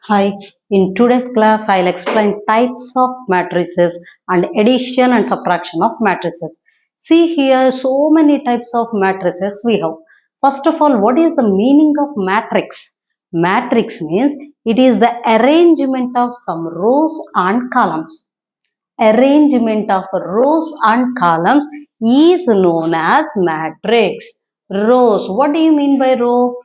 Hi, in today's class I'll explain types of matrices and addition and subtraction of matrices. See here so many types of matrices we have. First of all, what is the meaning of matrix? Matrix means it is the arrangement of some rows and columns. Arrangement of rows and columns is known as matrix. Rows, what do you mean by row?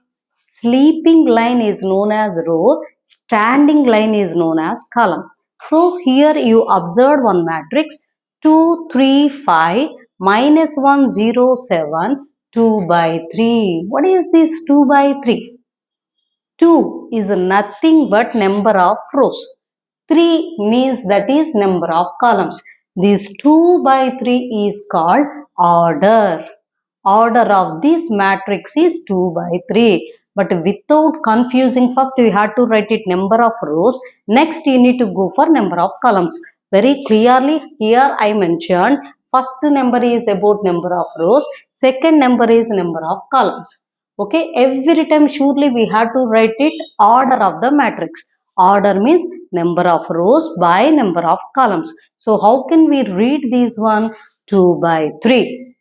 Sleeping line is known as row, standing line is known as column. So here you observe one matrix 2, 3, 5, minus 1, 0, 7, 2 by 3. What is this 2 by 3? 2 is nothing but number of rows. 3 means that is number of columns. This 2 by 3 is called order. Order of this matrix is 2 by 3. But without confusing, first you have to write it number of rows. Next you need to go for number of columns. Very clearly here I mentioned first number is about number of rows. Second number is number of columns. Okay, every time surely we have to write it order of the matrix. Order means number of rows by number of columns. So how can we read this one? 2 by 3.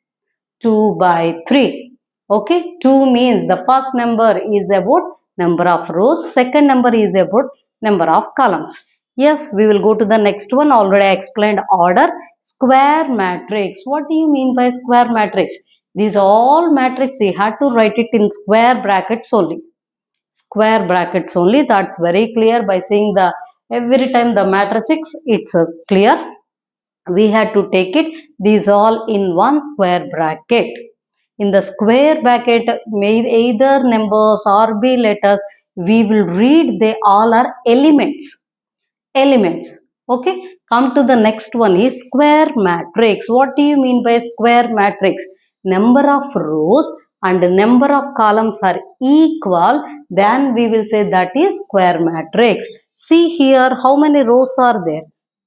2 by 3. Okay, 2 means the first number is about number of rows, second number is about number of columns. Yes, we will go to the next one. Already I explained order. Square matrix. What do you mean by square matrix? These all matrix you have to write it in square brackets only. Square brackets only. That's very clear by saying the every time the matrix it's clear. We had to take it these all in one square bracket. In the square bracket, may either numbers or be letters, we will read they all are elements. Elements. Okay. Come to the next one is square matrix. What do you mean by square matrix? Number of rows and number of columns are equal, then we will say that is square matrix. See here how many rows are there?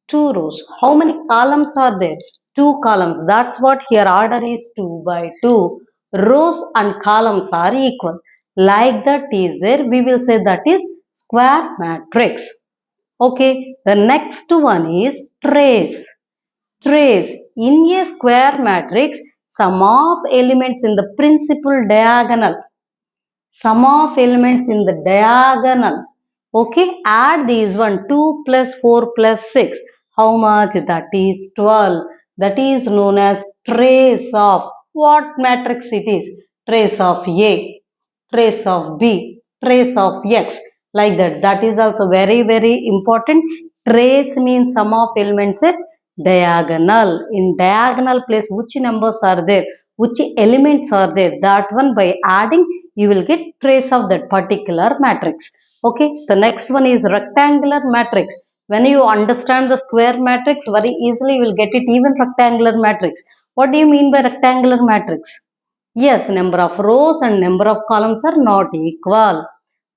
2 rows. How many columns are there? 2 columns. That's what here order is 2 by 2. Rows and columns are equal. Like that is there, we will say that is square matrix. Okay, the next one is trace. Trace. In a square matrix, sum of elements in the principal diagonal. Sum of elements in the diagonal. Okay, add these one 2 plus 4 plus 6. How much? That is 12. That is known as trace of what matrix it is? Trace of A, trace of B, trace of X. Like that. That is also very important. Trace means sum of elements at diagonal. In diagonal place, which numbers are there? Which elements are there? That one by adding, you will get trace of that particular matrix. Okay. The next one is rectangular matrix. When you understand the square matrix, very easily you will get it even rectangular matrix. What do you mean by rectangular matrix? Yes, number of rows and number of columns are not equal.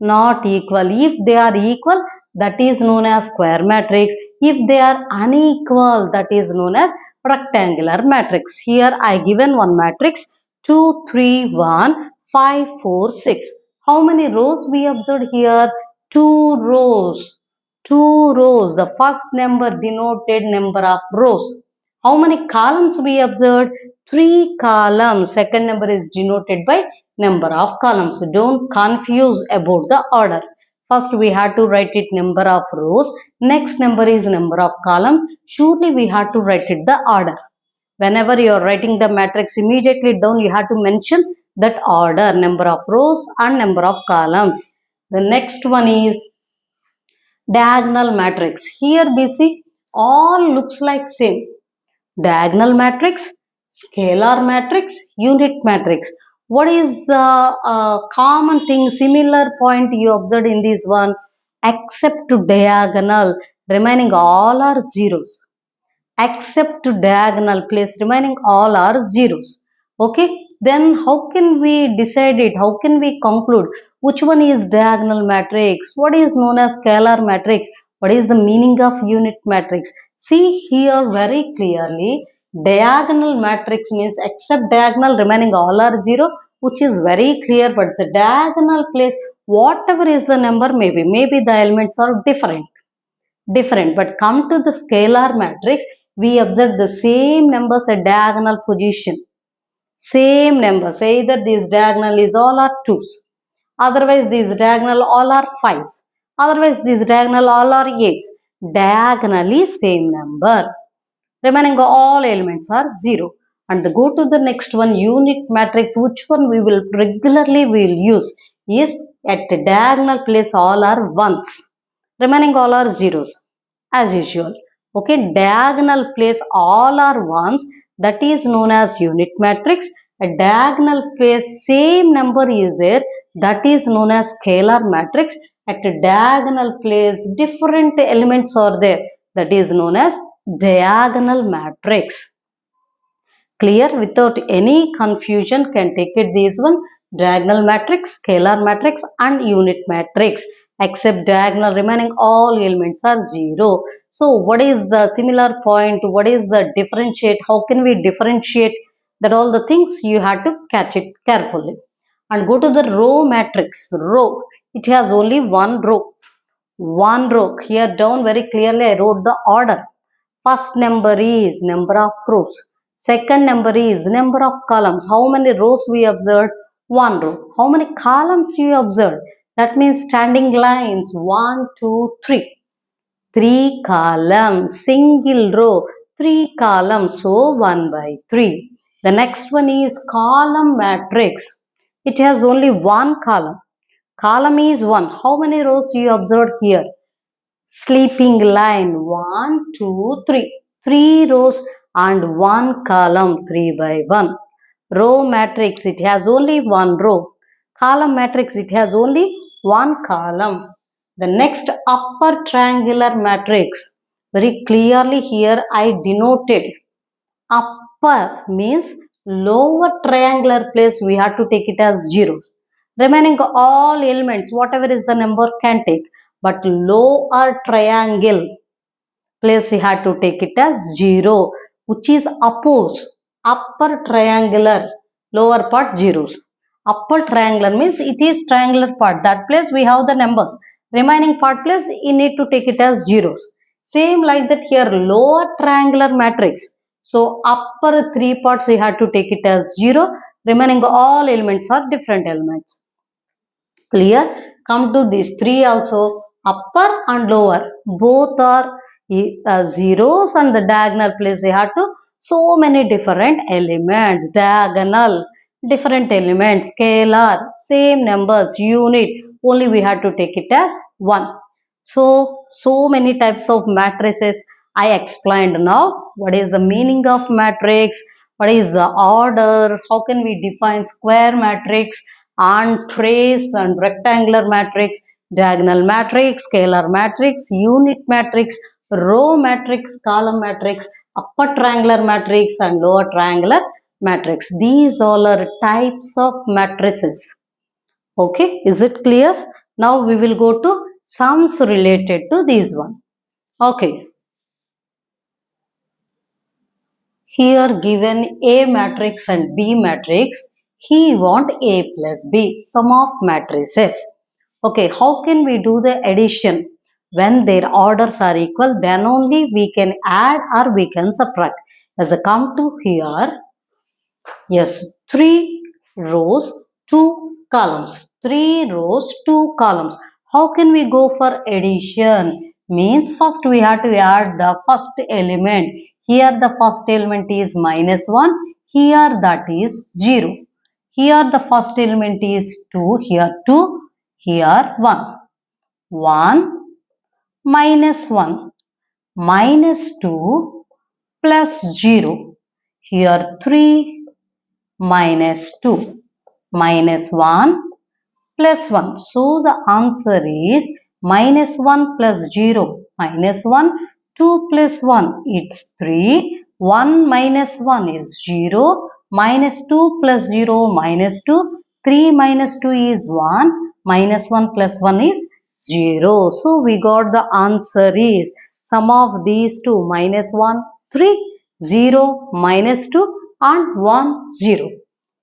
Not equal. If they are equal, that is known as square matrix. If they are unequal, that is known as rectangular matrix. Here I given one matrix 2, 3, 1, 5, 4, 6. How many rows we observed here? 2 rows. 2 rows. The first number denoted number of rows. How many columns we observed? 3 columns. Second number is denoted by number of columns. Don't confuse about the order. First we have to write it number of rows. Next number is number of columns. Surely we have to write it the order. Whenever you are writing the matrix immediately down, you have to mention that order, number of rows and number of columns. The next one is diagonal matrix. Here BC all looks like same. Diagonal matrix, scalar matrix, unit matrix. What is the common thing, similar point you observed in this one? Except to diagonal, remaining all are zeros. Except to diagonal place, remaining all are zeros. Okay, then how can we decide it? How can we conclude which one is diagonal matrix? What is known as scalar matrix? What is the meaning of unit matrix? See here very clearly, diagonal matrix means except diagonal remaining all are zero, which is very clear, but the diagonal place whatever is the number, maybe the elements are different, but come to the scalar matrix, we observe the same numbers at diagonal position. Same numbers, either this diagonal is all are 2's, otherwise this diagonal all are 5's, otherwise this diagonal all are 8's. Diagonally same number. Remaining all elements are 0. And go to the next one, unit matrix. Which one we will regularly use is at diagonal place all are 1's. Remaining all are 0's as usual. Okay, diagonal place all are 1's. That is known as unit matrix. A diagonal place same number is there. That is known as scalar matrix. At a diagonal place different elements are there. That is known as diagonal matrix. Clear? Without any confusion can take it this one, diagonal matrix, scalar matrix and unit matrix. Except diagonal, remaining all elements are 0. So what is the similar point? What is the differentiate? How can we differentiate? That all the things you have to catch it carefully. And go to the row matrix. Row, it has only one row. One row. Here down very clearly I wrote the order. First number is number of rows. Second number is number of columns. How many rows we observed? One row. How many columns you observed? That means standing lines. 1, 2, 3. 3 columns. Single row. 3 columns. So 1 by 3. The next one is column matrix. It has only one column. Column is 1. How many rows you observed here? Sleeping line 1, 2, 3. 3 rows and 1 column 3 by 1. Row matrix, it has only one row. Column matrix, it has only one column. The next upper triangular matrix. Very clearly here I denoted. Upper means lower triangular place we have to take it as zeros. Remaining all elements, whatever is the number can take. But lower triangle place we have to take it as 0, which is opposed. Upper triangular, lower part zeros. Upper triangular means it is triangular part. That place we have the numbers. Remaining part place you need to take it as zeros. Same like that here, lower triangular matrix. So upper 3 parts we have to take it as 0. Remaining all elements are different elements. Clear? Come to these 3 also. Upper and lower. Both are zeros and the diagonal place we have to. So many different elements. Diagonal. Different elements. Scalar. Same numbers. Unit. Only we have to take it as 1. So many types of matrices I explained now. What is the meaning of matrix? What is the order? How can we define square matrix and trace and rectangular matrix, diagonal matrix, scalar matrix, unit matrix, row matrix, column matrix, upper triangular matrix and lower triangular matrix. These all are types of matrices. Okay, is it clear? Now we will go to sums related to this one. Okay. Here given A matrix and B matrix, he want A plus B, sum of matrices. Okay, how can we do the addition? When their orders are equal, then only we can add or we can subtract. As I come to here, yes, 3 rows, 2 columns. 3 rows, 2 columns. How can we go for addition? Means first we have to add the first element. Here the first element is -1. Here that is 0. Here the first element is 2. Here 2. Here 1. 1 minus 1 minus 2 plus 0. Here 3 minus 2 minus 1 plus 1. So the answer is minus 1 plus 0 minus 1, 2 plus 1 it's 3, 1 minus 1 is 0, minus 2 plus 0 minus 2, 3 minus 2 is 1, minus 1 plus 1 is 0. So we got the answer is sum of these two, minus 1, 3, 0, minus 2 and 1, 0.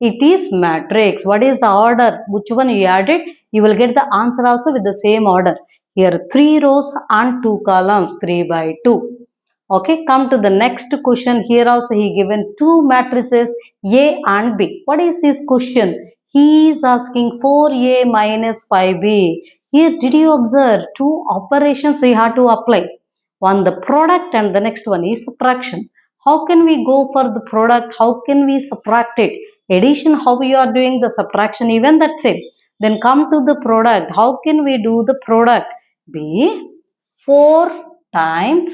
It is matrix. What is the order? Which one you added? You will get the answer also with the same order. Here 3 rows and 2 columns, 3 by 2. Okay, come to the next question. Here also he given two matrices A and B. What is his question? He is asking 4A minus 5B. Here did you observe two operations we have to apply? One the product and the next one is subtraction. How can we go for the product? How can we subtract it? Addition, how we are doing the subtraction, even that's it. Then come to the product. How can we do the product? B 4 times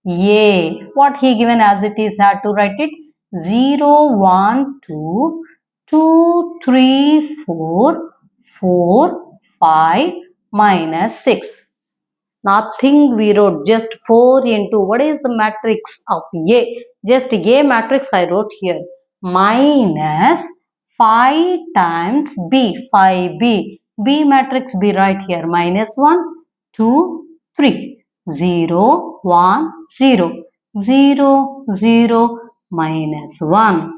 A. What he given as it is, had to write it 0, 1, 2, 2, 3, 4, 4, 5, minus 6. Nothing we wrote, just 4 into, what is the matrix of A? Just A matrix I wrote here. Minus 5 times B, 5B. B matrix B right here. Minus 1, 2, 3. 0, 1, 0. 0, 0, minus 1.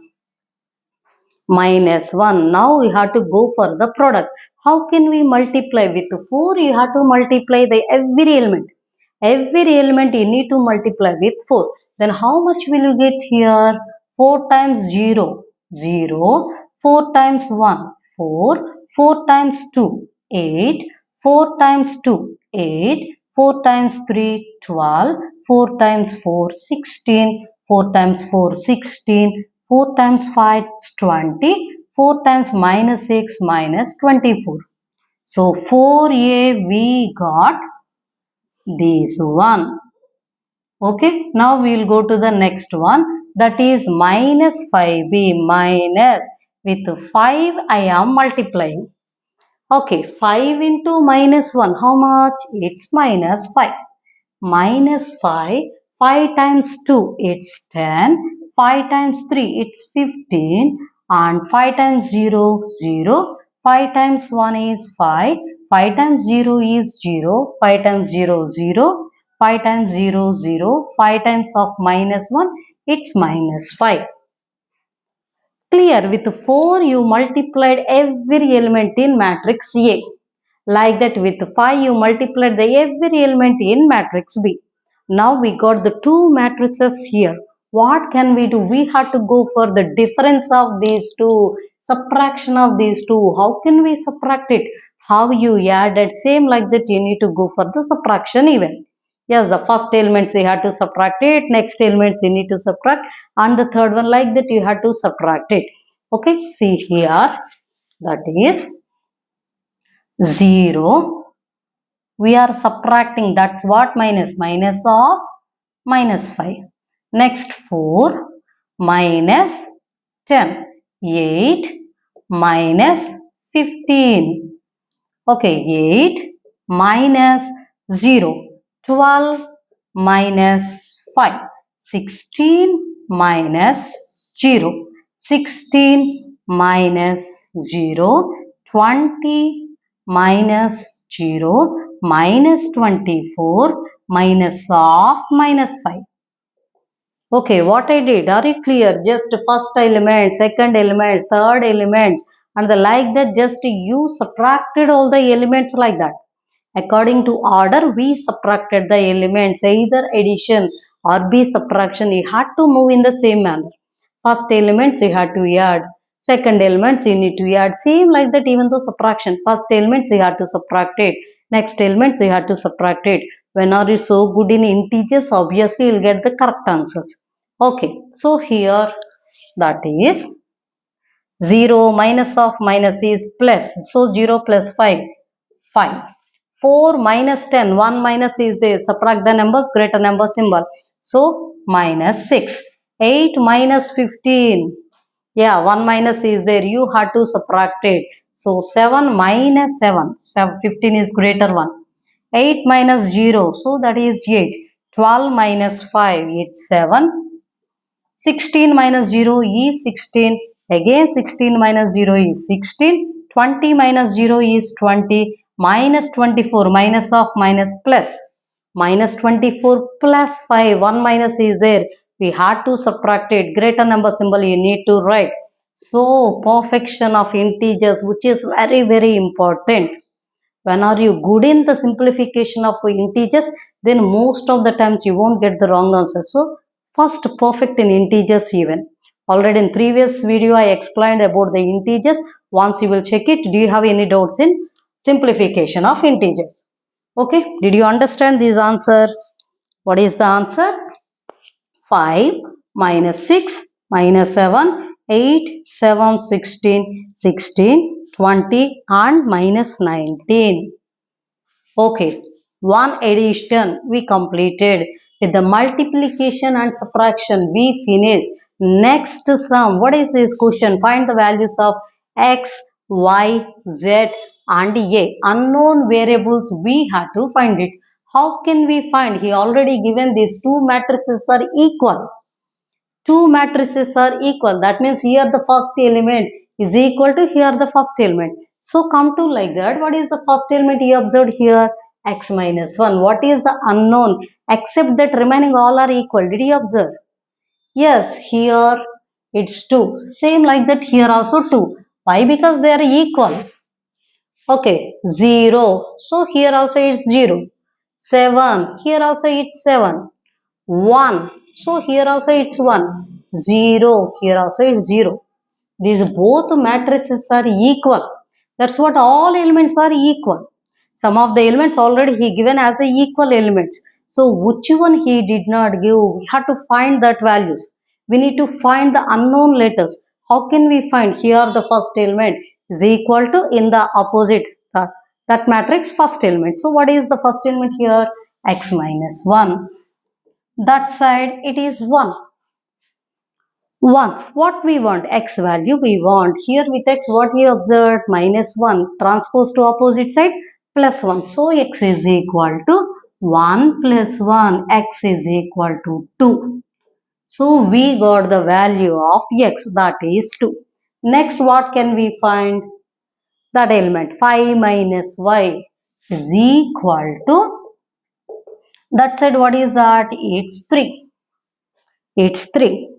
Minus 1. Now we have to go for the product. How can we multiply? With 4 you have to multiply the every element. Every element you need to multiply with 4. Then how much will you get here? 4 times 0, 0. 4 times 1, 4. 4 times 2, 8. 4 times 2, 8. 4 times 3, 12. 4 times 4, 16. 4 times 4, 16. 4 times 5 is 20. 4 times minus 6 minus 24. So 4A we got this one. Okay, now we will go to the next one, that is minus 5B. Minus, with 5 I am multiplying. Okay, 5 into minus 1, how much? It's minus 5. Minus 5, 5 times 2 it's 10, 5 times 3 it's 15, and 5 times 0, 0, 5 times 1 is 5, 5 times 0 is 0, 5 times 0, 0, 5 times 0, 0, 5 times of minus 1, it's minus 5. Clear? With 4 you multiplied every element in matrix A. Like that with 5 you multiplied the every element in matrix B. Now we got the two matrices here. What can we do? We have to go for the difference of these two, subtraction of these two. How can we subtract it? How you added? Same like that you need to go for the subtraction even. Yes, the first elements you have to subtract it, next elements you need to subtract, and the third one like that you have to subtract it. Okay, see here, that is 0. We are subtracting, that's what? Minus of minus 5. Next 4 minus 10. 8 minus 15. Okay, 8 minus 0. 12 minus 5. 16 minus 0. 16 minus 0. 20 minus 0. Minus 24 minus of minus 5. Okay, what I did, are you clear? Just first element, second element, third elements, and the like that, just you subtracted all the elements like that. According to order, we subtracted the elements, either addition or B subtraction. You had to move in the same manner. First elements you had to add, second elements you need to add, same like that. Even though subtraction, first elements you had to subtract it, next elements you had to subtract it. When are you so good in integers, obviously you'll get the correct answers. Okay, so here that is 0 minus of minus is plus, so 0 plus 5, 5. 4 minus 10, 1 minus is there, subtract the numbers, greater number symbol, so minus 6. 8 minus 15, yeah, 1 minus is there, you have to subtract it, so 7 minus 7, 15 is greater one. 8 minus 0, so that is 8. 12 minus 5, it's 7. 16 minus 0 is 16. Again 16 minus 0 is 16. 20 minus 0 is 20. Minus 24, minus of minus plus. Minus 24 plus 5. 1 minus is there. We had to subtract it. Greater number symbol you need to write. So perfection of integers, which is very, very important. When are you good in the simplification of integers, then most of the times you won't get the wrong answer. So first perfect in integers even. Already in previous video I explained about the integers. Once you will check it, do you have any doubts in simplification of integers? Okay, did you understand this answer? What is the answer? 5 minus 6 minus 7, 8, 7, 16, 16, 20 and minus 19. Okay, one addition we completed. With the multiplication and subtraction we finished. Next sum. What is this question? Find the values of x, y, z and a. Unknown variables we have to find it. How can we find? He already given these two matrices are equal. Two matrices are equal. That means here the first element is equal to here the first element. So come to like that. What is the first element he observed here? X minus 1. What is the unknown? Except that remaining all are equal. Did you observe? Yes, here it's 2. Same like that here also 2. Why? Because they are equal. Okay, 0. So here also it's 0. 7. Here also it's 7. 1. So here also it's 1. 0. Here also it's 0. These both matrices are equal. That's what all elements are equal. Some of the elements already he given as a equal elements. So which one he did not give? We have to find that values. We need to find the unknown letters. How can we find? Here the first element is equal to in the opposite that matrix first element. So what is the first element here? X minus 1. That side it is 1. 1. What we want? X value we want. Here with x what you observed? Minus 1. Transpose to opposite side plus 1. So x is equal to 1 plus 1. X is equal to 2. So we got the value of x, that is 2. Next what can we find? That element 5 minus y is equal to, that side what is that? It's 3. It's 3.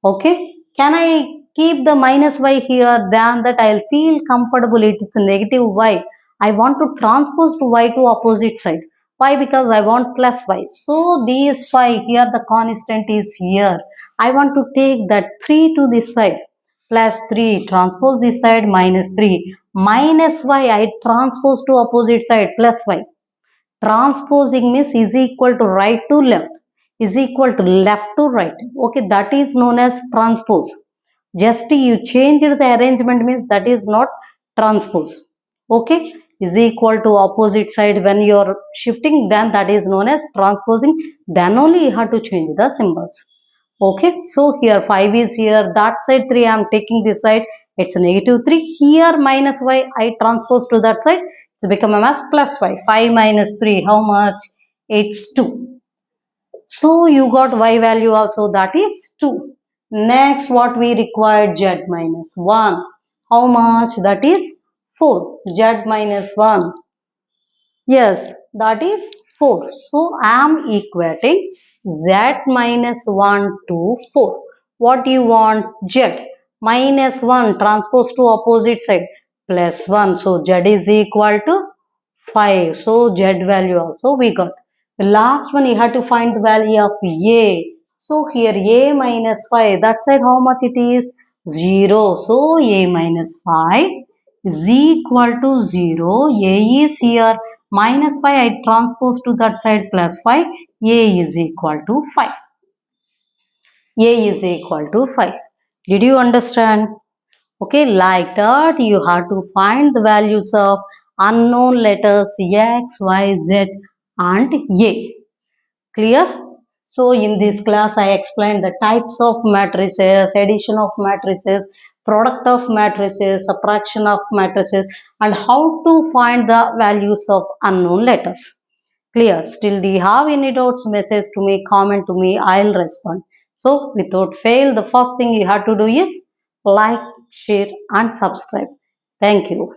Okay. Can I keep the minus y here? Then that I'll feel comfortable. It's a negative y. I want to transpose to y to opposite side. Why? Because I want plus y. So these 5 here the constant is here. I want to take that 3 to this side. Plus 3 transpose this side minus 3. Minus y I transpose to opposite side plus y. Transposing means is equal to right to left, is equal to left to right. Okay, that is known as transpose. Just you changed the arrangement means that is not transpose. Okay, is equal to opposite side when you are shifting, then that is known as transposing. Then only you have to change the symbols. Okay, so here 5 is here, that side 3 I am taking this side, it's negative 3. Here minus y I transpose to that side, it's become as plus y. 5 minus 3, how much? It's 2. So you got y value also, that is 2. Next what we required? Z minus 1. How much? That is 4. Z minus 1. Yes, that is 4. So I am equating z minus 1 to 4. What you want? Z minus 1 transpose to opposite side plus 1. So z is equal to 5. So z value also we got. The last one you have to find the value of a. So here a minus 5. That side how much it is? 0. So a minus 5 is equal to 0. A is here. Minus 5 I transpose to that side plus 5. A is equal to 5. A is equal to 5. Did you understand? Okay, like that you have to find the values of unknown letters x, y, z and a. Clear? So in this class I explained the types of matrices, addition of matrices, product of matrices, subtraction of matrices and how to find the values of unknown letters. Clear? Still do you have any doubts? Message to me, comment to me, I'll respond. So without fail, the first thing you have to do is like, share and subscribe. Thank you.